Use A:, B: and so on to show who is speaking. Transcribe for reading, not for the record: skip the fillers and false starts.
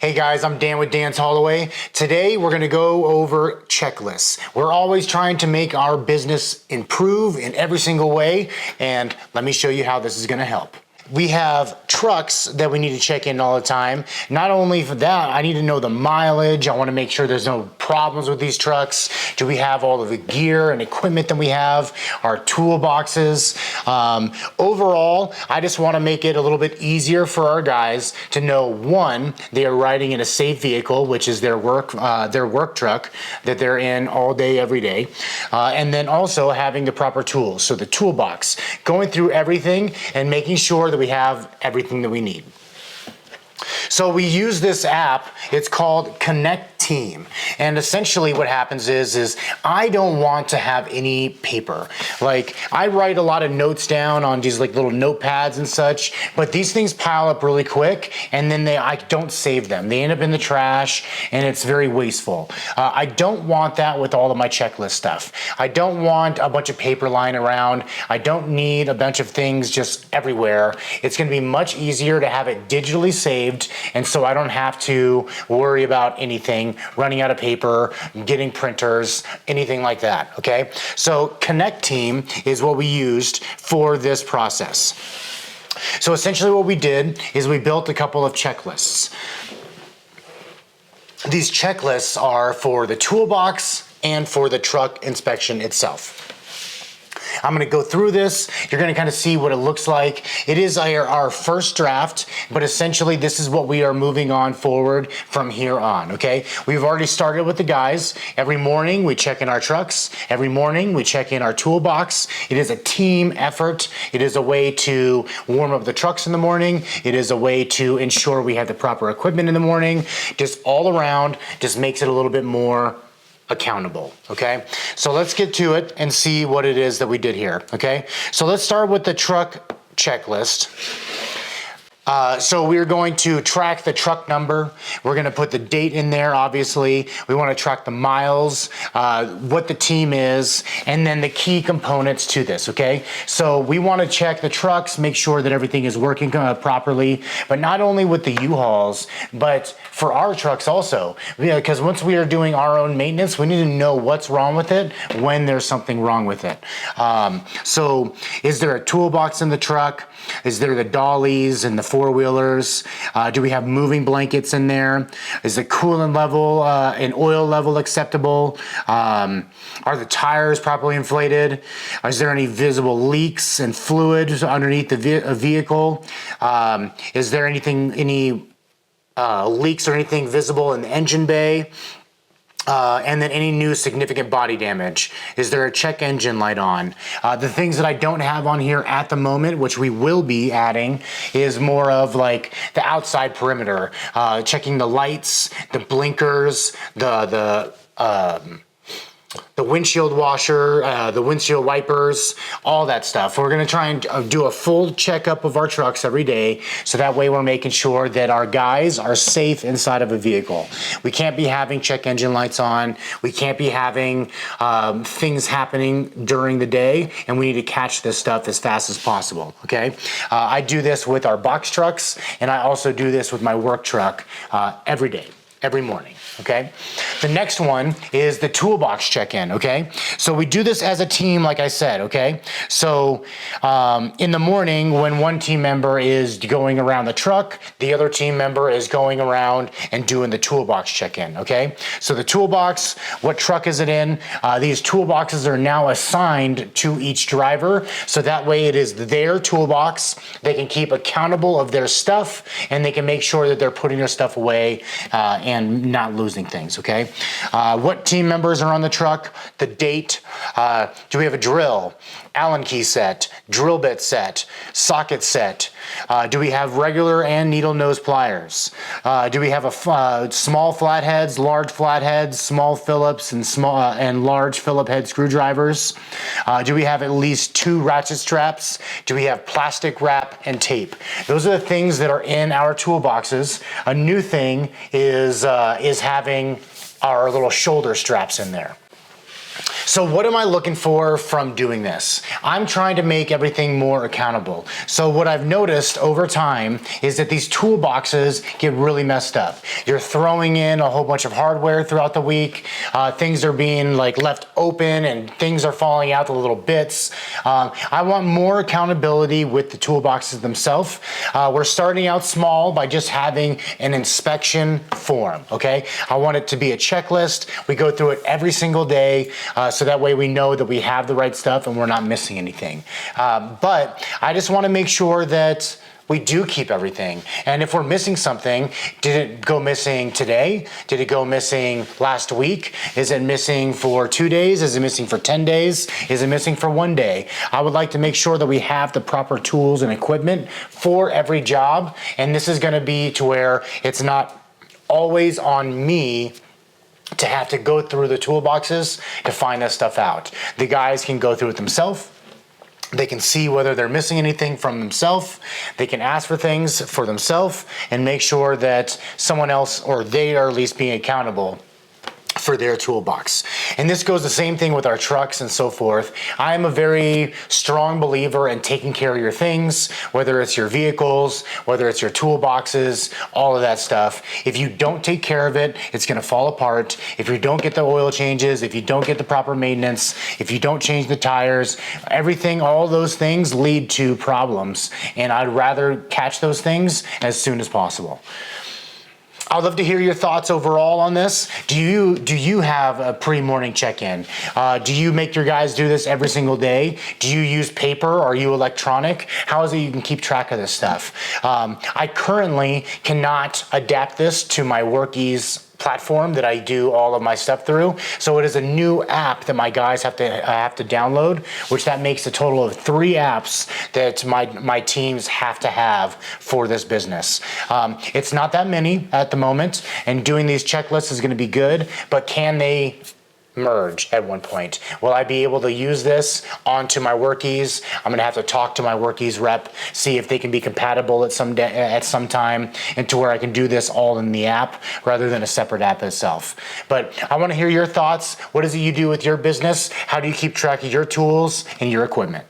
A: Hey guys, I'm Dan with Dan's Holloway. Today we're going to go over checklists. We're always trying to make our business improve in every single way, and let me show you how this is going to help. We have trucks that we need to check in all the time. Not only for that, I need to know the mileage. I want to make sure there's no problems with these trucks. Do we have all of the gear and equipment that we have? Our toolboxes. Overall, I just want to make it a little bit easier for our guys to know, one, they are riding in a safe vehicle, which is their work truck that they're in all day, every day. And then also having the proper tools. So the toolbox, going through everything and making sure that we have everything that we need. So we use this app, it's called Connect Team. And essentially what happens is I don't want to have any paper. Like, I write a lot of notes down on these like little notepads and such, but these things pile up really quick and then I don't save them. They end up in the trash and it's very wasteful. I don't want that with all of my checklist stuff. I don't want a bunch of paper lying around. I don't need a bunch of things just everywhere. It's gonna be much easier to have it digitally saved, and so I don't have to worry about anything, running out of paper, getting printers, anything like that, okay? So Connect Team is what we used for this process. So essentially what we did is we built a couple of checklists. These checklists are for the toolbox and for the truck inspection itself. I'm gonna go through this. You're gonna kind of see what it looks like. It is our first draft, but essentially this is what we are moving on forward from here on, okay? We've already started with the guys. Every morning we check in our trucks. Every morning we check in our toolbox. It is a team effort. It is a way to warm up the trucks in the morning. It is a way to ensure we have the proper equipment in the morning. Just all around, just makes it a little bit more accountable, okay? So let's get to it and see what it is that we did here, okay? So let's start with the truck checklist. So we're going to track the truck number. We're gonna put the date in there, obviously. We wanna track the miles, what the team is, and then the key components to this, okay? So we wanna check the trucks, make sure that everything is working properly, but not only with the U-Hauls, but for our trucks also. Because once we are doing our own maintenance, we need to know what's wrong with it when there's something wrong with it. So is there a toolbox in the truck? Is there the dollies and the four-wheelers? Do we have moving blankets in there? Is the coolant level and oil level acceptable? Are the tires properly inflated? Is there any visible leaks and fluid underneath the vehicle? Is there any leaks or anything visible in the engine bay? And then any new significant body damage. Is there a check engine light on? The things that I don't have on here at the moment, which we will be adding, is more of like the outside perimeter, checking the lights, the blinkers, the windshield washer, the windshield wipers, all that stuff. We're gonna try and do a full checkup of our trucks every day, so that way we're making sure that our guys are safe inside of a vehicle. We can't be having check engine lights on. We can't be having things happening during the day, and we need to catch this stuff as fast as possible, okay? I do this with our box trucks, and I also do this with my work truck every day, every morning. Okay. The next one is the toolbox check-in. Okay. So we do this as a team, like I said. Okay. So in the morning, when one team member is going around the truck, the other team member is going around and doing the toolbox check-in. Okay. So the toolbox, what truck is it in? These toolboxes are now assigned to each driver. So that way it is their toolbox. They can keep accountable of their stuff, and they can make sure that they're putting their stuff away and not losing things, okay? What team members are on the truck, the date, do we have a drill, Allen key set, drill bit set, socket set, do we have regular and needle nose pliers, do we have a small flatheads, large flatheads, small Phillips and large Phillip head screwdrivers, do we have at least 2 ratchet straps, do we have plastic wrap and tape? Those are the things that are in our toolboxes. A new thing is having our little shoulder straps in there. So what am I looking for from doing this? I'm trying to make everything more accountable. So what I've noticed over time is that these toolboxes get really messed up. You're throwing in a whole bunch of hardware throughout the week. Things are being like left open and things are falling out to little bits. I want more accountability with the toolboxes themselves. We're starting out small by just having an inspection form, okay? I want it to be a checklist. We go through it every single day, so that way we know that we have the right stuff and we're not missing anything. But I just want to make sure that we do keep everything. And if we're missing something, did it go missing today? Did it go missing last week? Is it missing for 2 days? Is it missing for 10 days? Is it missing for 1 day? I would like to make sure that we have the proper tools and equipment for every job. And this is going to be to where it's not always on me to have to go through the toolboxes to find that stuff out. The guys can go through it themselves. They can see whether they're missing anything from themselves. They can ask for things for themselves and make sure that someone else, or they are at least being accountable for their toolbox. And this goes the same thing with our trucks and so forth. I am a very strong believer in taking care of your things, whether it's your vehicles, whether it's your toolboxes, all of that stuff. If you don't take care of it, it's gonna fall apart. If you don't get the oil changes, if you don't get the proper maintenance, if you don't change the tires, everything, all those things lead to problems. And I'd rather catch those things as soon as possible. I'd love to hear your thoughts overall on this. Do you have a pre-morning check-in? Do you make your guys do this every single day? Do you use paper? Are you electronic? How is it you can keep track of this stuff? I currently cannot adapt this to my Workies platform that I do all of my stuff through. So it is a new app that my guys have to download, which that makes a total of 3 apps that my teams have to have for this business. It's not that many at the moment, and doing these checklists is going to be good, but can they merge at one point? Will I be able to use this onto my Workies? I'm gonna have to talk to my Workies rep, see if they can be compatible at some time, and to where I can do this all in the app rather than a separate app itself. But I want to hear your thoughts. What is it you do with your business? How do you keep track of your tools and your equipment?